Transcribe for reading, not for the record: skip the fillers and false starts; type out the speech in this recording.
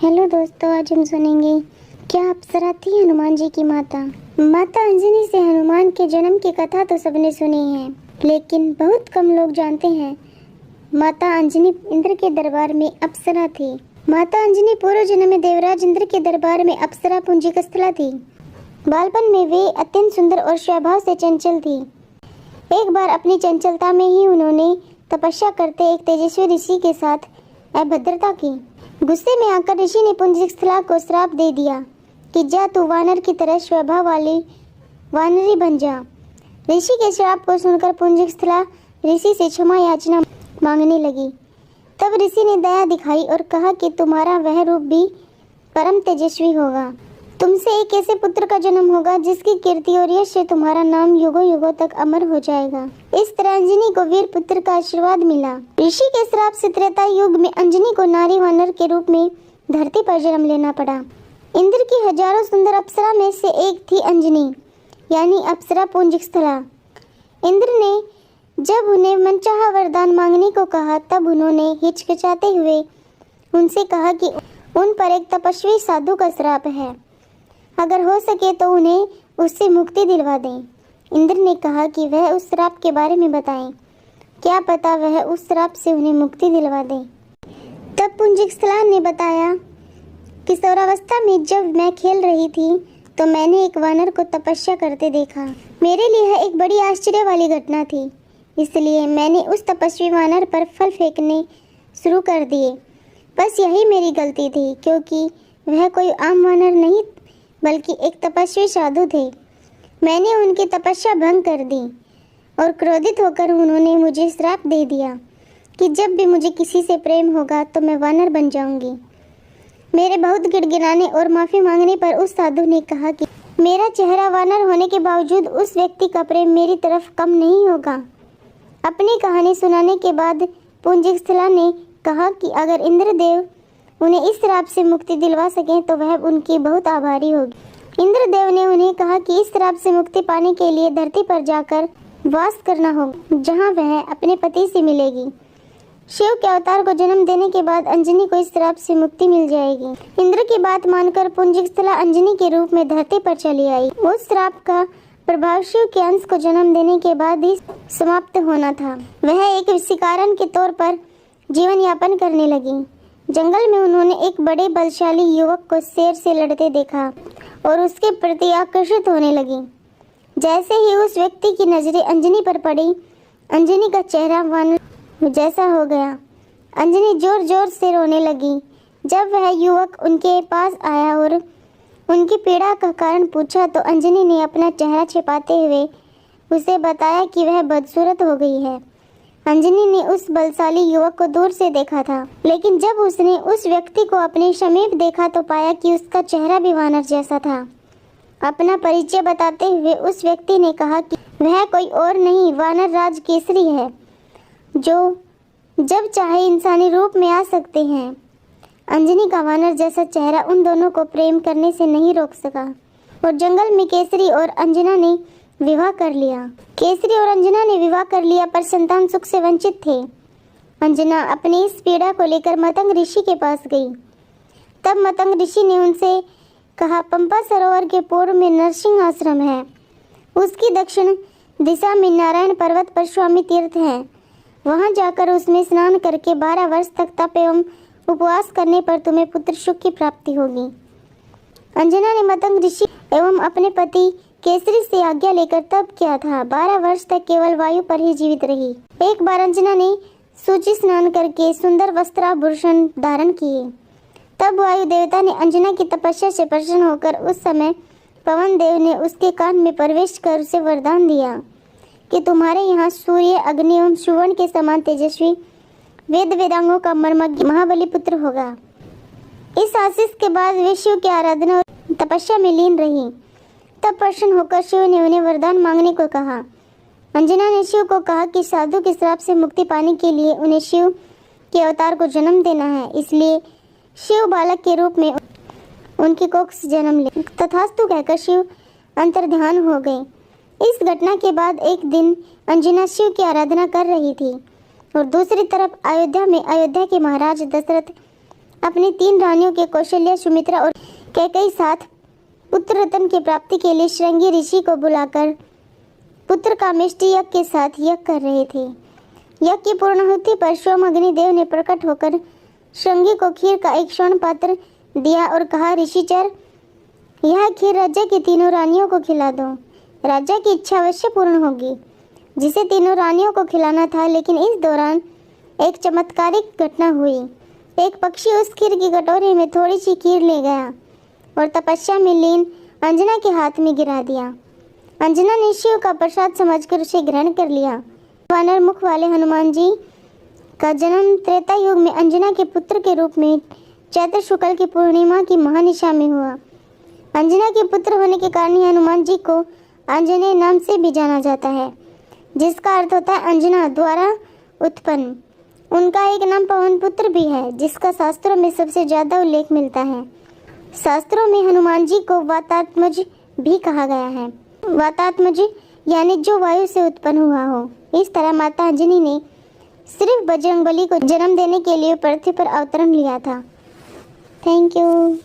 Hello दोस्तों, आज हम सुनेंगे क्या अप्सरा थी हनुमान जी की माता। माता अंजनी से हनुमान के जन्म की कथा तो सबने सुनी है, लेकिन बहुत कम लोग जानते हैं माता अंजनी इंद्र के दरबार में अप्सरा थी। माता अंजनी पूर्व जन्म में देवराज इंद्र के दरबार में अप्सरा पुंजिकस्थला थी। बालपन में वे अत्यंत सुंदर और स्वभाव से चंचल थी। एक बार अपनी चंचलता में ही उन्होंने तपस्या करते एक तेजस्वी ऋषि के साथ अभद्रता की। गुस्से में आकर ऋषि ने पुंजिकस्थला को श्राप दे दिया कि जा तू वानर की तरह स्वभाव वाली वानरी बन जा। ऋषि के श्राप को सुनकर पुंजिकस्थला ऋषि से क्षमा याचना मांगने लगी। तब ऋषि ने दया दिखाई और कहा कि तुम्हारा वह रूप भी परम तेजस्वी होगा। तुमसे एक ऐसे पुत्र का जन्म होगा जिसकी कीर्ति और यश से तुम्हारा नाम युगों युगों तक अमर हो जाएगा। इस तरह अंजनी को वीर पुत्र का आशीर्वाद मिला। ऋषि के श्राप से त्रेता युग में अंजनी को नारी वानर के रूप में धरती पर जन्म लेना पड़ा। इंद्र की हजारों सुंदर अप्सरा में से एक थी अंजनी, यानी अप्सरा पुंजिकस्थला। इंद्र ने जब उन्हें मनचाहा वरदान मांगने को कहा, तब उन्होंने हिचकिचाते हुए उनसे कहा कि उन पर एक तपस्वी साधु का श्राप है, अगर हो सके तो उन्हें उससे मुक्ति दिलवा दें। इंद्र ने कहा कि वह उस श्राप के बारे में बताएं, क्या पता वह उस श्राप से उन्हें मुक्ति दिलवा दें। तब पुंजिकस्थला ने बताया कि किशोरावस्था में जब मैं खेल रही थी तो मैंने एक वानर को तपस्या करते देखा। मेरे लिए यह एक बड़ी आश्चर्य वाली घटना थी, इसलिए मैंने उस तपस्वी वानर पर फल फेंकने शुरू कर दिए। बस यही मेरी गलती थी, क्योंकि वह कोई आम वानर नहीं बल्कि एक तपस्वी साधु थे। मैंने उनकी तपस्या भंग कर दी और क्रोधित होकर उन्होंने मुझे श्राप दे दिया कि जब भी मुझे किसी से प्रेम होगा तो मैं वानर बन जाऊंगी। मेरे बहुत गिड़गिड़ाने और माफ़ी मांगने पर उस साधु ने कहा कि मेरा चेहरा वानर होने के बावजूद उस व्यक्ति का प्रेम मेरी तरफ कम नहीं होगा। अपनी कहानी सुनाने के बाद पुंजिकस्थला ने कहा कि अगर इंद्रदेव उन्हें इस श्राप से मुक्ति दिलवा सकें तो वह उनकी बहुत आभारी होगी। इंद्रदेव ने उन्हें कहा कि इस श्राप से मुक्ति पाने के लिए धरती पर जाकर वास करना होगा, जहां वह अपने पति से मिलेगी। शिव के अवतार को जन्म देने के बाद अंजनी को इस श्राप से मुक्ति मिल जाएगी। इंद्र की बात मानकर पुंजिकस्थला अंजनी के रूप में धरती पर चली आई। उस श्राप का प्रभाव शिव के अंश को जन्म देने के बाद ही समाप्त होना था। वह एक शिकारन के तौर पर जीवन यापन करने लगी। जंगल में उन्होंने एक बड़े बलशाली युवक को शेर से लड़ते देखा और उसके प्रति आकर्षित होने लगी। जैसे ही उस व्यक्ति की नजरें अंजनी पर पड़ी, अंजनी का चेहरा वानर जैसा हो गया। अंजनी जोर जोर से रोने लगी। जब वह युवक उनके पास आया और उनकी पीड़ा का कारण पूछा तो अंजनी ने अपना चेहरा छिपाते हुए उसे बताया कि वह बदसूरत हो गई है। अंजनी ने उस बलशाली युवक को दूर से देखा था, लेकिन जब उसने उस व्यक्ति को अपने समीप देखा तो पाया कि उसका चेहरा भी वानर जैसा था। अपना परिचय बताते हुए उस व्यक्ति ने कहा कि वह कोई और नहीं वानर राज केसरी है, जो जब चाहे इंसानी रूप में आ सकते हैं। अंजनी का वानर जैसा चेहरा उन दोनों को प्रेम करने से नहीं रोक सका और जंगल में केसरी और अंजना ने विवाह कर लिया। केसरी और अंजना ने विवाह कर लिया, पर संतान सुख से वंचित थे। अंजना अपनी इस पीड़ा को लेकर मतंग ऋषि के पास गई। तब मतंग ऋषि ने उनसे कहा, पंपा सरोवर के पूर्व में नरसिंह आश्रम है, उसकी दक्षिण दिशा में नारायण पर्वत पर स्वामी तीर्थ है। वहां जाकर उसमें स्नान करके 12 वर्ष तक तप एवं उपवास करने पर तुम्हें पुत्र सुख की प्राप्ति होगी। अंजना ने मतंग ऋषि एवं अपने पति केसरी से आज्ञा लेकर तप किया था। 12 वर्ष तक केवल वायु पर ही जीवित रही। एक बार अंजना ने सूची स्नान करके सुंदर वस्त्राभूषण धारण किए। तब वायु देवता ने अंजना की तपस्या से प्रसन्न होकर उस समय पवन देव ने उसके कान में प्रवेश कर उसे वरदान दिया कि तुम्हारे यहाँ सूर्य, अग्नि एवं सुवर्ण के समान तेजस्वी वेद वेदांगों का मर्मज्ञ महाबली पुत्र होगा। इस आशीष के बाद वे शिव की आराधना और तपस्या में लीन रही। तब प्रसन्न होकर शिव ने उन्हें वरदान मांगने को कहा। अंजना ने शिव को कहा कि साधु के श्राप से मुक्ति पाने के लिए उन्हें शिव के अवतार को जन्म देना है, इसलिए शिव बालक के रूप में उनकी कोख से जन्म ले। तथास्तु कहकर शिव अंतर्ध्यान हो गए। इस घटना के बाद एक दिन अंजना शिव की आराधना कर रही थी और दूसरी तरफ अयोध्या में अयोध्या के महाराज दशरथ अपनी 3 रानियों के कौशल्या, सुमित्रा और कैकेयी साथ पुत्र रत्न की प्राप्ति के लिए श्रृंगी ऋषि को बुलाकर पुत्र कामेष्टि यज्ञ के साथ यज्ञ कर रहे थे। यज्ञ की पूर्णाहुति पर सोम अग्निदेव ने प्रकट होकर श्रृंगी को खीर का एक स्वर्ण पात्र दिया और कहा, ऋषिचर, यह खीर राज्य की 3 रानियों को खिला दो। राजा की इच्छा अवश्य पूर्ण होगी। जिसे 3 रानियों को खिलाना था, लेकिन इस दौरान एक चमत्कारिक घटना हुई। एक पक्षी उस खीर की कटोरी में थोड़ी सी खीर ले गया और तपस्या में लीन अंजना के हाथ में गिरा दिया। अंजना ने शिव का प्रसाद समझकर उसे ग्रहण कर लिया। वानर मुख वाले हनुमान जी का जन्म त्रेता युग में अंजना के पुत्र के रूप में चैत्र शुक्ल की पूर्णिमा की महानिशा में हुआ। अंजना के पुत्र होने के कारण ही हनुमान जी को आंजनेय नाम से भी जाना जाता है, जिसका अर्थ होता है अंजना द्वारा उत्पन्न। उनका एक नाम पवन पुत्र भी है, जिसका शास्त्रों में सबसे ज्यादा उल्लेख मिलता है। शास्त्रों में हनुमान जी को वातात्मज भी कहा गया है। वातात्मज यानी जो वायु से उत्पन्न हुआ हो। इस तरह माता अंजनी ने सिर्फ बजरंगबली को जन्म देने के लिए पृथ्वी पर अवतरण लिया था। Thank you.